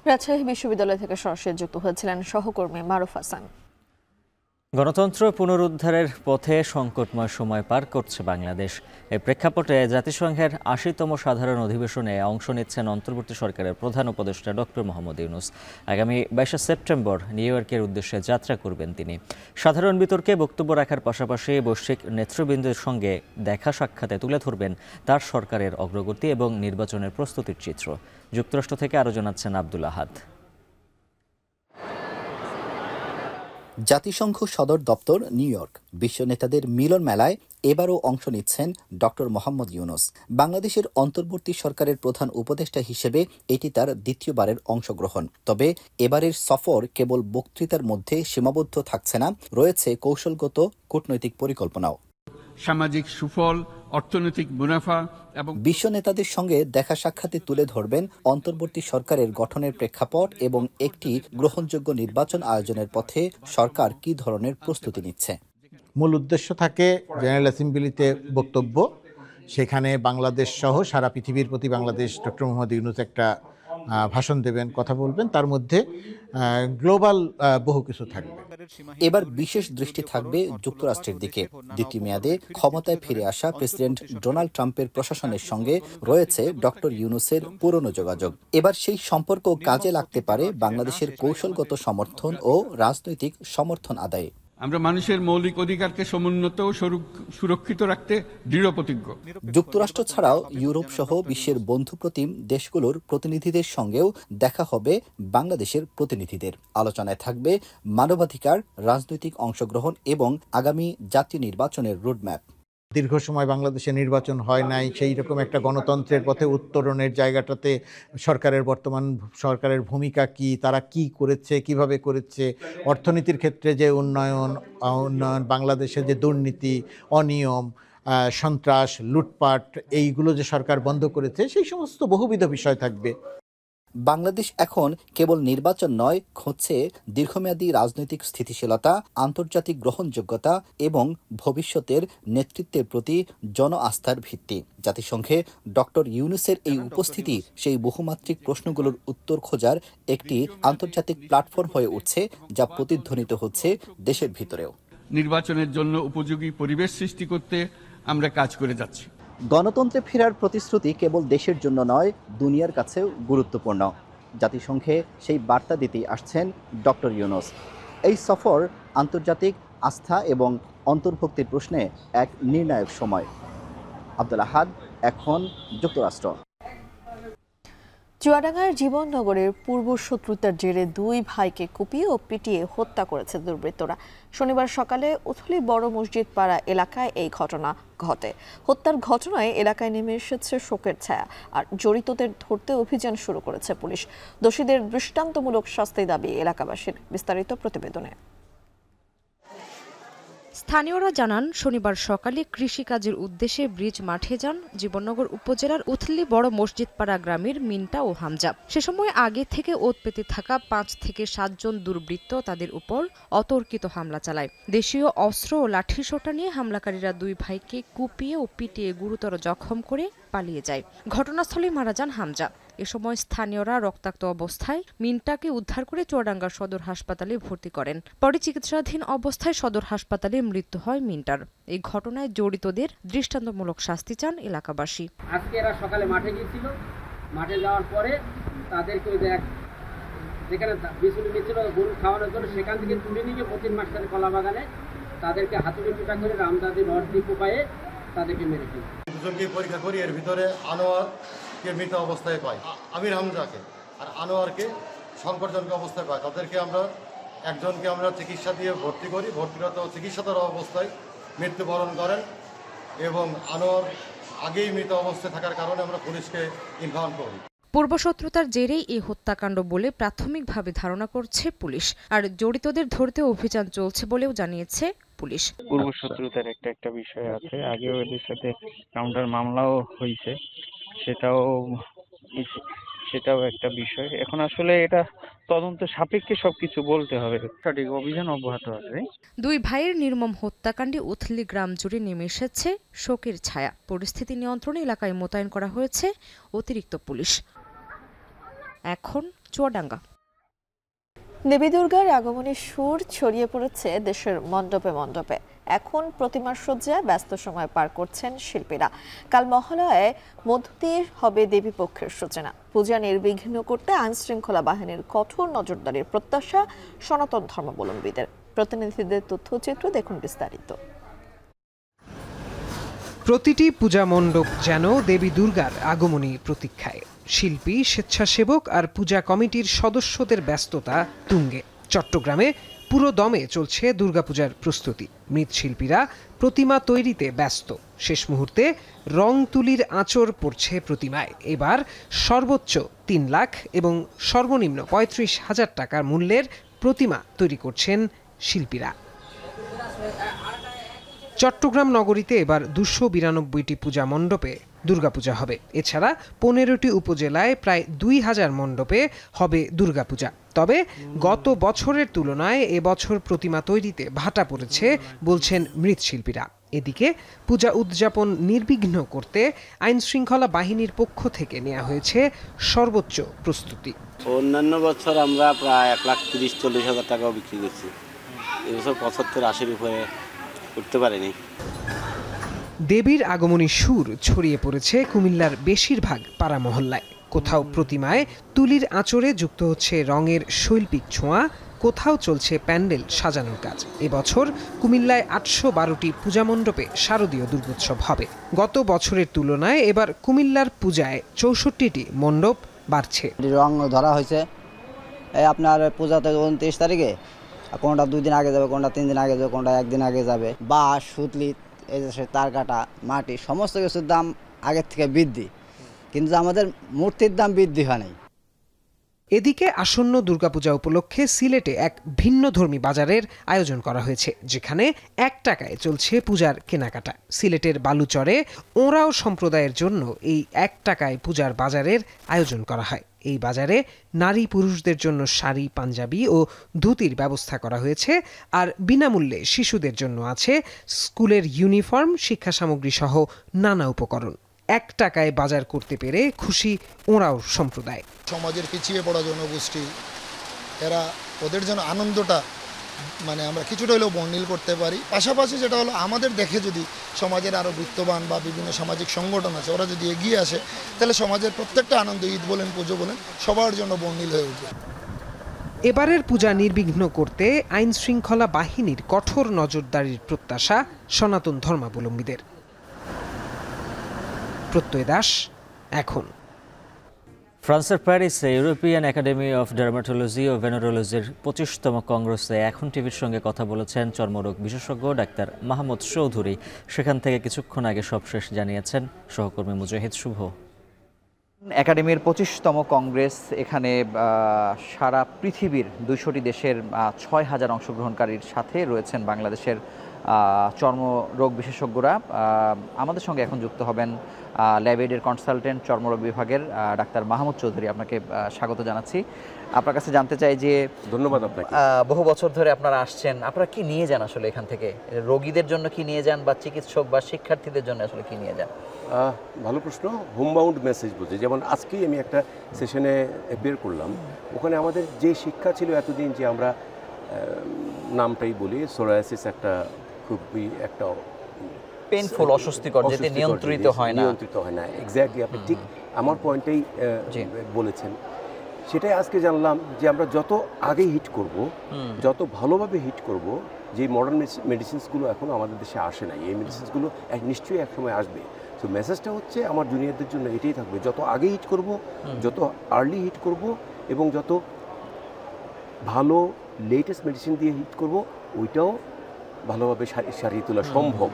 রাজশাহী বিশ্ববিদ্যালয় থেকে সরাসরি যুক্ত হয়েছিলেন সহকর্মী মারুফ হাসান। গণতন্ত্র পুনরুদ্ধারের পথে সংকটময় সময় পার করছে বাংলাদেশ। এই প্রেক্ষাপটে জাতিসংঘের ৮০তম সাধারণ অধিবেশনে অংশ নিচ্ছেন অন্তর্বর্তী সরকারের প্রধান উপদেষ্টা ডক্টর মোহাম্মদ ইউনূস। আগামী ২২শে সেপ্টেম্বর নিউ ইয়র্কের উদ্দেশ্যে যাত্রা করবেন তিনি। সাধারণ বিতর্কে বক্তব্য রাখার পাশাপাশি বৈশ্বিক নেতৃবৃন্দের সঙ্গে দেখা সাক্ষাতে তুলে ধরবেন তার সরকারের অগ্রগতি এবং নির্বাচনের প্রস্তুতির চিত্র। যুক্তরাষ্ট্র থেকে আরও জানাচ্ছেন আব্দুল আহাদ। জাতিসংঘ সদর দপ্তর নিউ ইয়র্ক। বিশ্ব নেতাদের মিলন মেলায় এবারও অংশ নিচ্ছেন ডক্টর মোহাম্মদ ইউনূস। বাংলাদেশের অন্তর্বর্তী সরকারের প্রধান উপদেষ্টা হিসেবে এটি তার দ্বিতীয়বারের অংশগ্রহণ। তবে এবারের সফর কেবল বক্তৃতার মধ্যে সীমাবদ্ধ থাকছে না, রয়েছে কৌশলগত কূটনৈতিক পরিকল্পনাও। সামাজিক সুফল, অর্থনৈতিক মুনাফা এবং বিশ্ব নেতাদের সঙ্গে দেখা সাক্ষাতে তুলে ধরবেন অন্তর্বর্তী সরকারের গঠনের প্রেক্ষাপট এবং একটি গ্রহণযোগ্য নির্বাচন আয়োজনের পথে সরকার কী ধরনের প্রস্তুতি নিচ্ছে। মূল উদ্দেশ্য থাকে জেনারেল অ্যাসেম্বলিতে বক্তব্য, সেখানে বাংলাদেশ সহ সারা পৃথিবীর প্রতি বাংলাদেশ ডক্টর মোহাম্মদ ইউনূস একটা ভাষণ দেবেন, কথা বলবেন, তার মধ্যে গ্লোবাল বহু কিছু থাকবে। এবার বিশেষ দৃষ্টি থাকবে যুক্তরাষ্ট্রের দিকে। দ্বিতীয় মেয়াদে ক্ষমতায় ফিরে আসা প্রেসিডেন্ট ডোনাল্ড ট্রাম্পের প্রশাসনের সঙ্গে রয়েছে ডক্টর ইউনূসের পুরনো যোগাযোগ। এবার সেই সম্পর্ক কাজে লাগতে পারে বাংলাদেশের কৌশলগত সমর্থন ও রাজনৈতিক সমর্থন আদায়ে। আমরা মানুষের মৌলিক অধিকারকে সমুন্নত ও সুরক্ষিত রাখতে দৃঢ় প্রতিজ্ঞ। যুক্তরাষ্ট্র ছাড়াও ইউরোপ সহ বিশ্বের বন্ধুপ্রতিম দেশগুলোর প্রতিনিধিদের সঙ্গেও দেখা হবে বাংলাদেশের প্রতিনিধিদের। আলোচনায় থাকবে মানবাধিকার, রাজনৈতিক অংশগ্রহণ এবং আগামী জাতীয় নির্বাচনের রোডম্যাপ। দীর্ঘ সময় বাংলাদেশে নির্বাচন হয় নাই, সেই রকম একটা গণতন্ত্রের পথে উত্তরণের জায়গাটাতে বর্তমান সরকারের ভূমিকা কি, তারা কি করেছে, কিভাবে করেছে, অর্থনীতির ক্ষেত্রে যে উন্নয়ন, বাংলাদেশে যে দুর্নীতি, অনিয়ম, সন্ত্রাস, লুটপাট, এইগুলো যে সরকার বন্ধ করেছে, সেই সমস্ত বহুবিধ বিষয় থাকবে। বাংলাদেশ এখন কেবল নির্বাচন নয়, খুঁজছে দীর্ঘমেয়াদী রাজনৈতিক স্থিতিশীলতা, আন্তর্জাতিক গ্রহণযোগ্যতা এবং ভবিষ্যতের নেতৃত্বের প্রতি জন আস্থার ভিত্তি। জাতিসংঘে ডক্টর ইউনূসের এই উপস্থিতি সেই বহুমাত্রিক প্রশ্নগুলোর উত্তর খোঁজার একটি আন্তর্জাতিক প্ল্যাটফর্ম হয়ে উঠছে, যা প্রতিধ্বনিত হচ্ছে দেশের ভিতরেও। নির্বাচনের জন্য উপযোগী পরিবেশ সৃষ্টি করতে আমরা কাজ করে যাচ্ছি। গণতন্ত্রে ফেরার প্রতিশ্রুতি কেবল দেশের জন্য নয়, দুনিয়ার কাছেও গুরুত্বপূর্ণ। জাতিসংঘে সেই বার্তা দিতেই আসছেন ডক্টর ইউনূস। এই সফর আন্তর্জাতিক আস্থা এবং অন্তর্ভুক্তির প্রশ্নে এক নির্ণায়ক সময়। আব্দুল আহাদ, এখন, যুক্তরাষ্ট্র। চুয়াডাঙ্গার জীবননগরের পূর্ব শত্রুতার জেরে দুই ভাইকে কুপিয়ে ও পিটিয়ে হত্যা করেছে দুর্বৃত্তরা। শনিবার সকালে উথলি বড় মসজিদ পাড়া এলাকায় এই ঘটনা ঘটে। হত্যার ঘটনায় এলাকায় নেমে এসেছে শোকের ছায়া, আর জড়িতদের ধরতে অভিযান শুরু করেছে পুলিশ। দোষীদের দৃষ্টান্তমূলক শাস্তি দাবি এলাকাবাসীর। বিস্তারিত প্রতিবেদনে। স্থানীয়রা জানান, শনিবার সকালে কৃষিকাজের উদ্দেশ্যে ব্রিজ মাঠে যান জীবননগর উপজেলার উথলি বড় মসজিদপাড়া গ্রামের মিন্টা ও হামজা। সে সময় আগে থেকে ওত পেতে থাকা 5 থেকে 7 জন দুর্বৃত্ত তাদের উপর অতর্কিত হামলা চালায়। দেশীয় অস্ত্র ও লাঠিসোঁটা নিয়ে হামলাকারীরা দুই ভাইকে কুপিয়ে ও পিটিয়ে গুরুতর জখম করে পালিয়ে যায়। ঘটনাস্থলে মারা যান হামজা। এ সময় স্থানীয়রা রক্তাক্ত অবস্থায় মিন্টাকে উদ্ধার করে চুয়াডাঙ্গা সদর হাসপাতালে ভর্তি করেন। পরে চিকিৎসাধীন অবস্থায় সদর হাসপাতালে মৃত্যু হয় মিন্টার। এই ঘটনায় জড়িতদের দৃষ্টান্তমূলক শাস্তি চান এলাকাবাসী। আজকে এরা সকালে মাঠে গিয়েছিল, মাঠে যাওয়ার পরে তাদেরকে যেখানে বিচুলি নিচ্ছিল গরু খাওয়ানোর জন্য, সেখান থেকে তুলে নিয়ে প্রতিদিন মাস্টারে কলা বাগানে তাদেরকে হাতুড়ি টুটা করে রামদাদি রড দিয়ে কোপায়ে তাদেরকে মেরে ফেলে। দুজনকে পরীক্ষা করি, এর ভিতরে আনোয়ারকে মৃত অবস্থায় পাই, আমির হামজাকে আর আনোয়ারকে সংকটজনক অবস্থায় পাই। তাদেরকে আমরা একজনকে আমরা চিকিৎসা দিয়ে ভর্তি করি, ভর্তিরত চিকিৎসাধর অবস্থায় মৃত্যুবরণ করেন এবং আনোয়ার আগেই মৃত অবস্থায় থাকার কারণে আমরা পুলিশকে ইনফর্ম করি। পূর্বশত্রুতার জেরেই এই হত্যাকাণ্ড বলে প্রাথমিকভাবে ধারণা করছে পুলিশ, আর জড়িতদের ধরতে অভিযান চলছে বলেও জানিয়েছে পুলিশ। পূর্বশত্রুতার একটা বিষয় আছে, আগেও এদের সাথে কাউন্টার মামলাও হয়েছে, সেটাও একটা বিষয়। এখন আসলে এটা তদন্ত সাপেক্ষে সবকিছু বলতে হবে। সঠিক অভিযান অব্যাহত আছে। দুই ভাইয়ের নির্মম হত্যাকাণ্ডে উথলি গ্রাম জুড়ে নেমে এসেছে শোকের ছায়া। পরিস্থিতি নিয়ন্ত্রণে এলাকায় মোতায়েন করা হয়েছে অতিরিক্ত পুলিশ। এখন চুয়াডাঙ্গা। দেবী দুর্গার আগমনের সুর ছড়িয়ে পড়েছে দেশের মণ্ডপে মণ্ডপে। এখন প্রতিমার সজ্জায় ব্যস্ত সময় পার করছেন শিল্পীরা। কাল মহালয়ায় মধ্য দিয়ে হবে দেবী পক্ষের সূচনা। পূজা নির্বিঘ্ন করতে আইন শৃঙ্খলা বাহিনীর কঠোর নজরদারির প্রত্যাশা সনাতন ধর্মাবলম্বীদের। প্রতিনিধিদের তথ্যচিত্র দেখুন বিস্তারিত। প্রতিটি পূজা মণ্ডপ যেন দেবী দুর্গার আগমনী প্রতীক্ষায়। শিল্পী, স্বেচ্ছাসেবক আর পূজা কমিটির সদস্যদের ব্যস্ততা তুঙ্গে। চট্টগ্রামে পুরো দমে চলছে দুর্গাপূজার প্রস্তুতি। মৃৎশিল্পীরা প্রতিমা তৈরিতে ব্যস্ত। শেষ মুহূর্তে রং তুলির আঁচড় পড়ছে প্রতিমায়। এবার সর্বোচ্চ 3 লাখ এবং সর্বনিম্ন 35,000 টাকার মূল্যের প্রতিমা তৈরি করছেন শিল্পীরা। চট্টগ্রাম নগরীতে এবার 292টি পূজা মণ্ডপে দুর্গাপূজা হবে। এছাড়া 15টি উপজেলায় প্রায় 2000 মণ্ডপে হবে দুর্গাপূজা। তবে গত বছরের তুলনায় এবছর প্রতিমা তৈরিতে ভাটা পড়েছে বলছেন মৃৎশিল্পীরা। এদিকে পূজা উদযাপন নির্বিঘ্ন করতে আইন শৃঙ্খলা বাহিনীর পক্ষ থেকে নেওয়া হয়েছে সর্বোচ্চ প্রস্তুতি। অন্যান্য বছর আমরা প্রায় 1,30,000-40,000 টাকাও বিক্রি করছি। এবছর 75-80 উপরে উঠতে পারেনি। দেবীর আগমনী সুর ছড়িয়ে পড়েছে কুমিল্লার বেশিরভাগ পাড়া মহল্লায়। কোথাও প্রতিমায় তুলির আঁচড়ে যুক্ত হচ্ছে রঙের শৈল্পিক ছোঁয়া, কোথাও চলছে প্যান্ডেল সাজানোর কাজ। এবছর কুমিল্লায় 812টি পূজা মণ্ডপে শারদীয় দুর্গোৎসব হবে। গত বছরের তুলনায় এবার কুমিল্লার পূজায় 64টি মণ্ডপ বাড়ছে। রং ধরা হয়েছে আপনার পূজা তো 29 তারিখে, কোনটা 2 দিন আগে যাবে, কোনটা 3 দিন আগে যাবে, কোনটা 1 দিন আগে যাবে। বাঁশ, সুতলি, এই যে তার কাটা, মাটি, সমস্ত কিছুর দাম আগের থেকে বৃদ্ধি, কিন্তু আমাদের মূর্তির দাম বৃদ্ধি হয় নাই। এদিকে আসন্ন দুর্গাপূজা উপলক্ষে সিলেটে এক ভিন্নধর্মী বাজারের আয়োজন করা হয়েছে, যেখানে 1 টাকায় চলছে পূজার কেনাকাটা। সিলেটের বালুচরে ওঁরাও সম্প্রদায়ের জন্য এই 1 টাকায় পূজার বাজারের আয়োজন করা হয়। এই বাজারে নারী পুরুষদের জন্য শাড়ি, পাঞ্জাবি ও ধুতির ব্যবস্থা করা হয়েছে, আর বিনামূল্যে শিশুদের জন্য আছে স্কুলের ইউনিফর্ম, শিক্ষা সামগ্রী সহ নানা উপকরণ। 1 টাকায় বাজার করতে পেরে খুশি ওঁরাও সম্প্রদায়। সমাজের পিছিয়ে পড়া জনগোষ্ঠী, এরা ওদের জন্য আনন্দটা মানে আমরা কিছুটা হলেও বর্ণিল করতে পারি। পাশাপাশি যেটা হলো আমাদের দেখে যদি সমাজের আরও বিত্তবান বা বিভিন্ন সামাজিক সংগঠন আছে, ওরা যদি এগিয়ে আসে, তাহলে সমাজের প্রত্যেকটা আনন্দ, ঈদ বলেন, পুজো বলেন, সবার জন্য বর্ণিল হয়ে উঠবে। এবারের পূজা নির্বিঘ্ন করতে আইন শৃঙ্খলা বাহিনীর কঠোর নজরদারির প্রত্যাশা সনাতন ধর্মাবলম্বীদের। প্রত্যয় দাস, এখন। ফ্রান্সের প্যারিসে ইউরোপিয়ান একাডেমি অফ ডার্মাটোলজি ও ভেনারোলজির 25তম কংগ্রেসে এখন টিভির সঙ্গে কথা বলেছেন চর্মরোগ বিশেষজ্ঞ ডাক্তার মাহমুদ চৌধুরী। সেখান থেকে কিছুক্ষণ আগে সবশেষ জানিয়েছেন সহকর্মী মুজাহিদ শুভ। একাডেমির 25তম কংগ্রেস, এখানে সারা পৃথিবীর 200টি দেশের 6000 অংশগ্রহণকারীর সাথে রয়েছেন বাংলাদেশের চর্মরোগ বিশেষজ্ঞরা। আমাদের সঙ্গে এখন যুক্ত হবেন ল্যাবেডের কনসালটেন্ট চর্মরোগ বিভাগের ডাক্তার মাহমুদ চৌধুরী। আপনাকে স্বাগত জানাচ্ছি। আপনার কাছে জানতে চাই যে, ধন্যবাদ আপনাকে। বহু বছর ধরে আপনারা আসছেন, আপনারা কি নিয়ে যান আসলে এখান থেকে? রোগীদের জন্য কি নিয়ে যান, বা চিকিৎসক বা শিক্ষার্থীদের জন্য আসলে কি নিয়ে যান? ভালো প্রশ্ন। হোমবাউন্ড মেসেজ বুঝি, যেমন আজকেই আমি একটা সেশনে অ্যাপিয়ার করলাম, ওখানে আমাদের যে শিক্ষা ছিল এতদিন, যে আমরা নামটাই বলি সোরায়াসিস, একটা খুবই একটা পেইনফুল, অস্বস্তিকর, যেটা নিয়ন্ত্রিত হয় না। এক্স্যাক্টলি, আপনি ঠিক আমার পয়েন্টেই বলেছেন। সেটাই আজকে জানলাম যে আমরা যত আগে হিট করব, যত ভালোভাবে হিট করব, যে মডার্ন মেডিসিনসগুলো এখনও আমাদের দেশে আসে নাই, এই মেডিসিনসগুলো নিশ্চয়ই একসময় আসবে। তো মেসেজটা হচ্ছে আমার জুনিয়রদের জন্য এটাই থাকবে, যত আগে হিট করব, যত আর্লি হিট করব, এবং যত ভালো লেটেস্ট মেডিসিন দিয়ে হিট করব, ওইটাও ভালোভাবে সারিয়ে তোলা সম্ভব।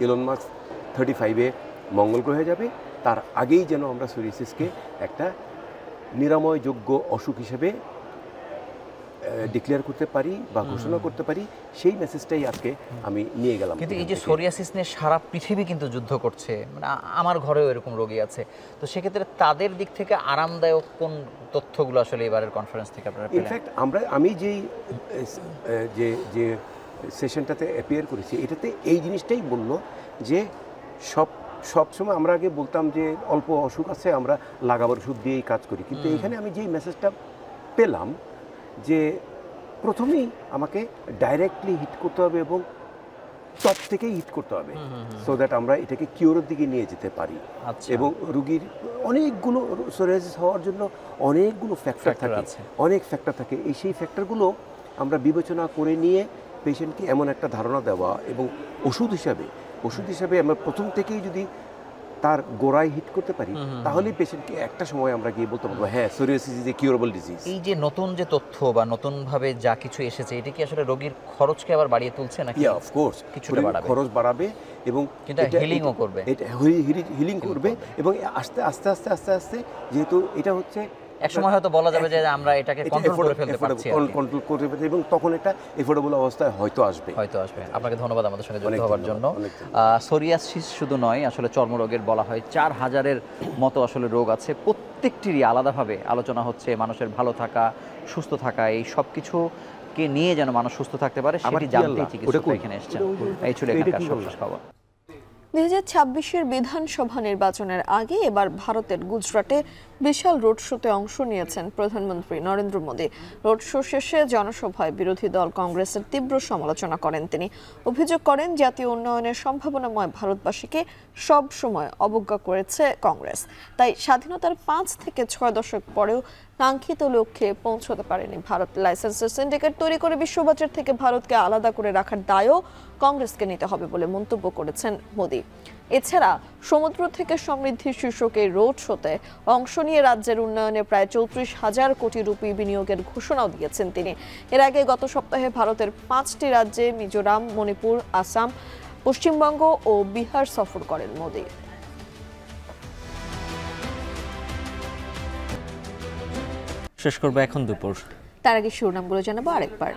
ইলন মাস্ক 35-এ মঙ্গল গ্রহে যাবে, তার আগেই যেন আমরা সোরিয়াসিসকে একটা নিরাময়যোগ্য অসুখ হিসেবে ডিক্লেয়ার করতে পারি বা ঘোষণা করতে পারি, সেই মেসেজটাই আজকে আমি নিয়ে গেলাম। কিন্তু এই যে সোরিয়াসিস নিয়ে সারা পৃথিবী কিন্তু যুদ্ধ করছে, মানে আমার ঘরেও এরকম রোগী আছে, তো সেক্ষেত্রে তাদের দিক থেকে আরামদায়ক কোন তথ্যগুলো আসলে এবারের কনফারেন্স থেকে আপনারা পেলেন? ইনফ্যাক্ট আমি যে সেশনটাতে অ্যাপিয়ার করেছি, এটাতে এই জিনিসটাই বললো যে সবসময় আমরা আগে বলতাম যে অল্প অসুখ আছে, আমরা লাগাবার ওষুধ দিয়েই কাজ করি, কিন্তু এখানে আমি যেই মেসেজটা পেলাম যে প্রথমেই আমাকে ডাইরেক্টলি হিট করতে হবে এবং টপ থেকেই হিট করতে হবে, সো দ্যাট আমরা এটাকে কিওরের দিকে নিয়ে যেতে পারি। এবং রুগীর অনেকগুলো সোরিয়াসিস হওয়ার জন্য অনেকগুলো ফ্যাক্টর থাকে, সেই ফ্যাক্টরগুলো আমরা বিবেচনা করে নিয়ে পেশেন্টকে এমন একটা ধারণা দেওয়া, এবং ওষুধ হিসাবে আমরা প্রথম থেকেই যদি তার গোড়ায় হিট করতে পারি, তাহলেই পেশেন্টকে একটা সময় আমরা গিয়ে বলতে পারবো হ্যাঁ, psoriasis is a curable disease. এই যে নতুন যে তথ্য বা নতুনভাবে যা কিছু এসেছে, এটা কি আসলে রোগীর খরচকে আবার বাড়িয়ে তুলছে নাকি? অফকোর্স কিছুটা বাড়াবে, খরচ বাড়াবে, এবং হিলিংও করবে। এটা হিলিং করবে, এবং আস্তে আস্তে যেহেতু এটা হচ্ছে একসময় হয়তো বলা যাবে যে আমরা এটাকে কন্ট্রোল করে ফেলতে পারছি, এবং তখন এটা এফোর্ডেবল অবস্থায় হয়তো আসবে। আপনাকে ধন্যবাদ আমাদের সঙ্গে যুক্ত হওয়ার জন্য। সোরিয়াসিস শুধু নয়, আসলে চর্মরোগের বলা হয় 4000-এর মতো আসলে রোগ আছে, প্রত্যেকটিরই আলাদাভাবে আলোচনা হচ্ছে। মানুষের ভালো থাকা, সুস্থ থাকা, এই সব কিছুকে নিয়ে যেন মানুষ সুস্থ থাকতে পারে, সেটি জানতেই চিকিৎসক এখানে এসেছেন। এই ছিল এখানকার সর্বশেষ খবর। 2026-এর বিধানসভা নির্বাচনের আগে এবার ভারতের গুজরাটে বিশাল রোড শোতে অংশ নিয়েছেন প্রধানমন্ত্রী নরেন্দ্র মোদী। রোড শো শেষে জনসভায় বিরোধী দল কংগ্রেসের তীব্র সমালোচনা করেন তিনি। অভিযোগ করেন জাতীয় উন্নয়নের সম্ভাবনাময় ভারতবাসীকে সব সময় অবজ্ঞা করেছে কংগ্রেস, তাই স্বাধীনতার 5 থেকে 6 দশক পরেও কাঙ্ক্ষিত লক্ষ্যে পৌঁছতে পারেনি ভারত। লাইসেন্সের সিন্ডিকেট তৈরি করে বিশ্ববাজার থেকে ভারতকে আলাদা করে রাখার দায়ও কংগ্রেসকে নিতে হবে বলে মন্তব্য করেছেন মোদি। এছাড়া সমুদ্র থেকে সমৃদ্ধি শীর্ষক এই রোড শোতে অংশ নিয়ে রাজ্যের উন্নয়নে প্রায় 34,000 কোটি রুপি বিনিয়োগের ঘোষণাও দিয়েছেন তিনি। এর আগে গত সপ্তাহে ভারতের 5টি রাজ্যে মিজোরাম, মণিপুর, আসাম, পশ্চিমবঙ্গ ও বিহার সফর করেন মোদি। শেষ করবো এখন দুপুর। তার আগে শিরোনামগুলো জানাবো আরেকবার।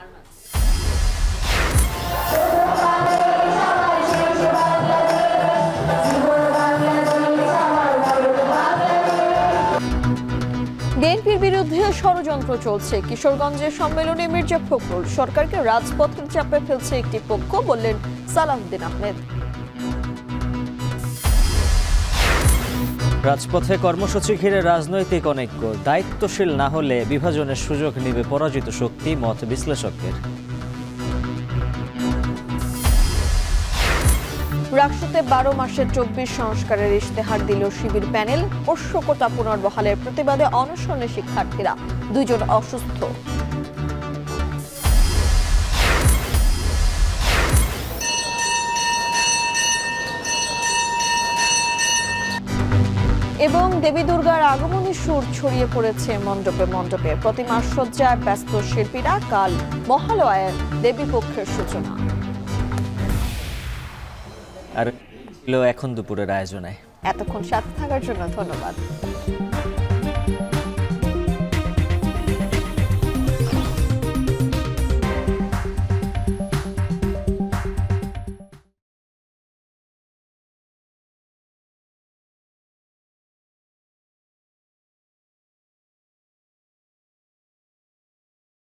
বিএনপির বিরুদ্ধে ষড়যন্ত্র চলছে। কিশোরগঞ্জের সম্মেলনে মির্জা ফখরুল। সরকারকে রাজপথের চাপে ফেলছে একটি পক্ষ, বললেন সালাউদ্দিন আহমেদ। রাজপথে কর্মসূচি ঘিরে রাজনৈতিক অনৈক্য। দায়িত্বশীল না হলে বিভাজনের সুযোগ নেবে পরাজিত শক্তি, মত বিশ্লেষকদের। রাকসুতে 12 মাসের 24 সংস্কারের ইশতেহার দিল শিবির প্যানেল। পোষ্যকোটা পুনর্বহালের প্রতিবাদে অনশনে শিক্ষার্থীরা, 2 জন অসুস্থ। এবং দেবী দুর্গার আগমনী সুর ছড়িয়ে পড়েছে মণ্ডপে মণ্ডপে। প্রতিমার সজ্জায় ব্যস্ত শিল্পীরা। কাল মহালয়ায় দেবী পক্ষের সূচনা। আর এখন দুপুরের আয়োজনে এতক্ষণ সাথে থাকার জন্য ধন্যবাদ।